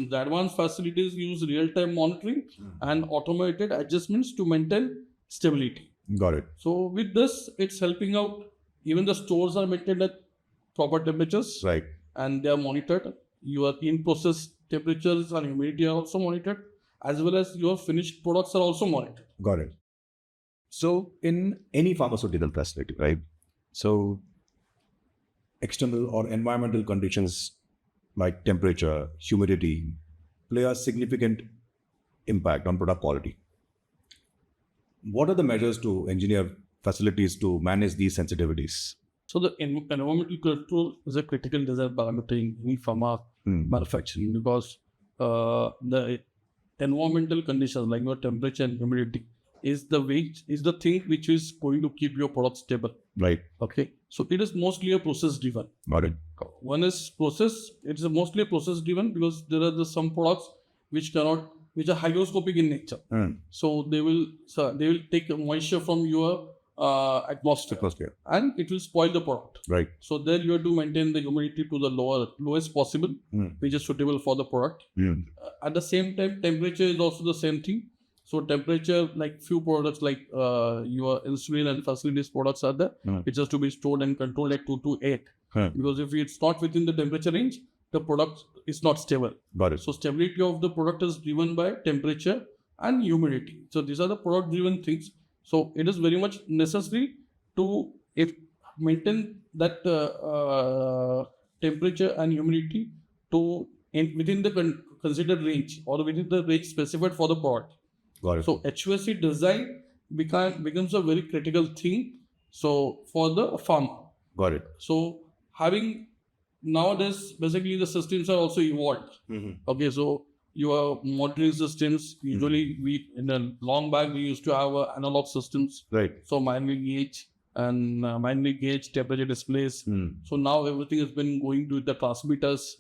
systems. The advanced facilities use real-time monitoring and automated adjustments to maintain stability. Got it. So with this, it's helping out. Even the stores are maintained at proper temperatures, Right. and they are monitored. Your in-process temperatures and humidity are also monitored, as well as your finished products are also monitored. Got it. So in any pharmaceutical facility, right? So external or environmental conditions like temperature, humidity play a significant impact on product quality. What are the measures to engineer facilities to manage these sensitivities? So the environmental control is a critical design parameter in any pharma manufacturing, because the environmental conditions like your temperature and humidity is the thing which is going to keep your product stable. Right. Okay. So it is mostly a process driven. Got it. One is process. It's mostly a process driven because there are some products which are hygroscopic in nature. So they will take moisture from your atmosphere, and it will spoil the product. Right. So there you have to maintain the humidity to the lowest possible, which is suitable for the product. At the same time, temperature is also the same thing. So temperature, like few products like your insulin and facilities products are there, which has to be stored and controlled at 2 to 8. Because if it's not within the temperature range, the product is not stable. Got it. So stability of the product is driven by temperature and humidity. So these are the product driven things. So it is very much necessary to maintain that temperature and humidity within the considered range or within the range specified for the product. Got it. So HVAC design becomes a very critical thing. So for the pharma. Got it. So having nowadays, basically the systems are also evolved. Okay, so your monitoring systems, usually we in a long back we used to have analog systems. Right. So manual gauge and manual gauge temperature displays. So now everything has been going to the transmitters.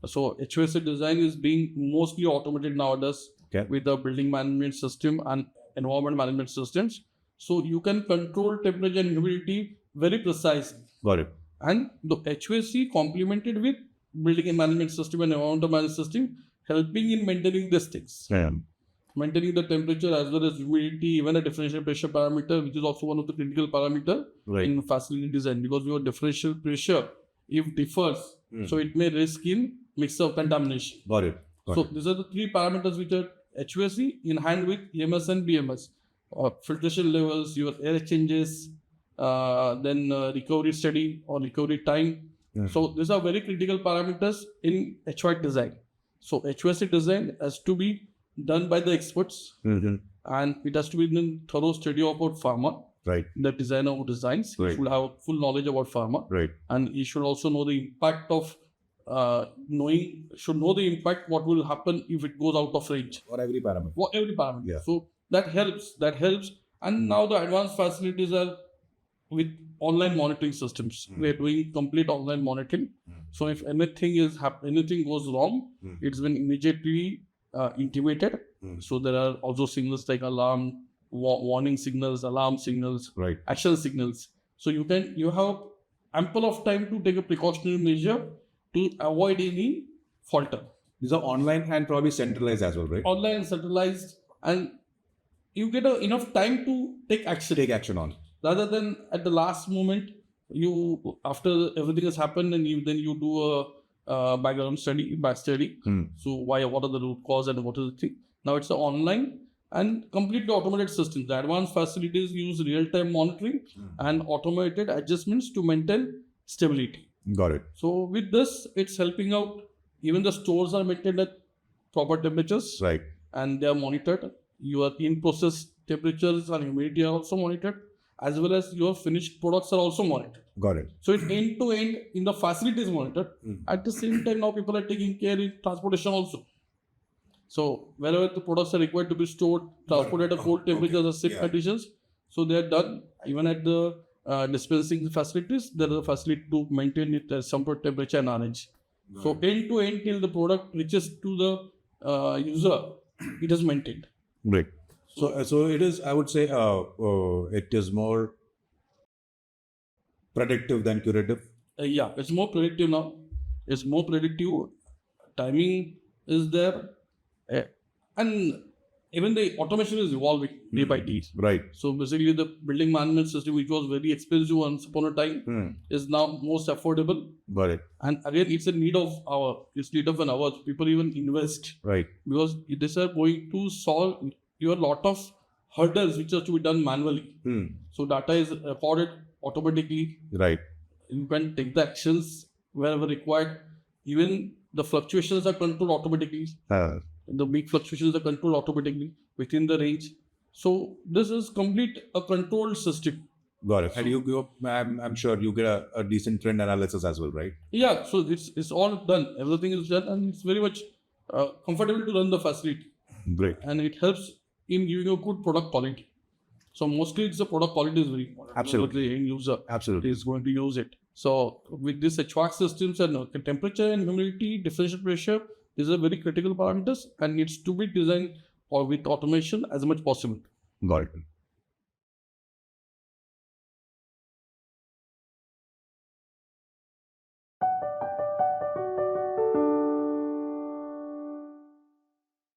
So HVAC design is being mostly automated nowadays with the building management system and environment management systems. So you can control temperature and humidity very precisely. Got it. And the HVAC complemented with building management system and environmental management system, helping in maintaining these things. Maintaining the temperature as well as humidity, even a differential pressure parameter, which is also one of the critical parameter in facility design, because your differential pressure, if differs, so it may risk in mixture of contamination. Got it. So these are the three parameters which are HVAC in hand with EMS and BMS. Filtration levels, your air changes, then recovery study or recovery time. So these are very critical parameters in HVAC design. So HVAC design has to be done by the experts, and it has to be done thorough study about pharma. Right. The designer who designs should have full knowledge about pharma. Right. And he should also know the impact of should know the impact what will happen if it goes out of range. For every parameter. For every parameter. Yeah. So that helps. And now the advanced facilities are with online monitoring systems. We are doing complete online monitoring. So if anything goes wrong, it's been immediately intimated. So there are also signals like alarm, warning signals, alarm signals, action signals. So you have ample of time to take a precautionary measure to avoid any falter. These are online and probably centralized as well, right? Online, centralized, and you get enough time to take action on. Rather than at the last moment, after everything has happened, and then you do a background study. So what are the root cause and what is the thing? Now it's online and completely automated systems. The advanced facilities use real-time monitoring and automated adjustments to maintain stability. Got it. So with this, it's helping out. Even the stores are maintained at proper temperatures. Right. And they are monitored. Your in-process temperatures and humidity are also monitored, as well as your finished products are also monitored. Got it. So it's end-to-end in the facilities monitored. At the same time, now people are taking care in transportation also. So wherever the products are required to be stored, transported at cold temperatures or safe conditions, so they are done. Even at the dispensing facilities, there is a facility to maintain it at some temperature and RH. So end-to-end till the product reaches to the user, it is maintained. Right. So it is, I would say, it is more predictive than curative. Yeah, it's more predictive now. It's more predictive. Timing is there, and even the automation is evolving day by day. Right. So basically, the building management system, which was very expensive once upon a time, is now most affordable. Got it. And again, it's a need of an hour. People even invest, Right. because these are going to solve your lot of hurdles which are to be done manually. So data is recorded automatically. Right. You can take the actions wherever required. Even the fluctuations are controlled automatically. The big fluctuations are controlled automatically within the range. So this is complete a controlled system. Got it. And I'm sure you get a decent trend analysis as well, right? Yeah, so it's all done. Everything is done, and it's very much comfortable to run the facility. Great. And it helps in giving a good product quality. So mostly it's the product quality is very important. Absolutely. The end user Absolutely. is going to use it. So with this HVAC systems and temperature and humidity, differential pressure, these are very critical parameters and needs to be designed or with automation as much possible. Got it.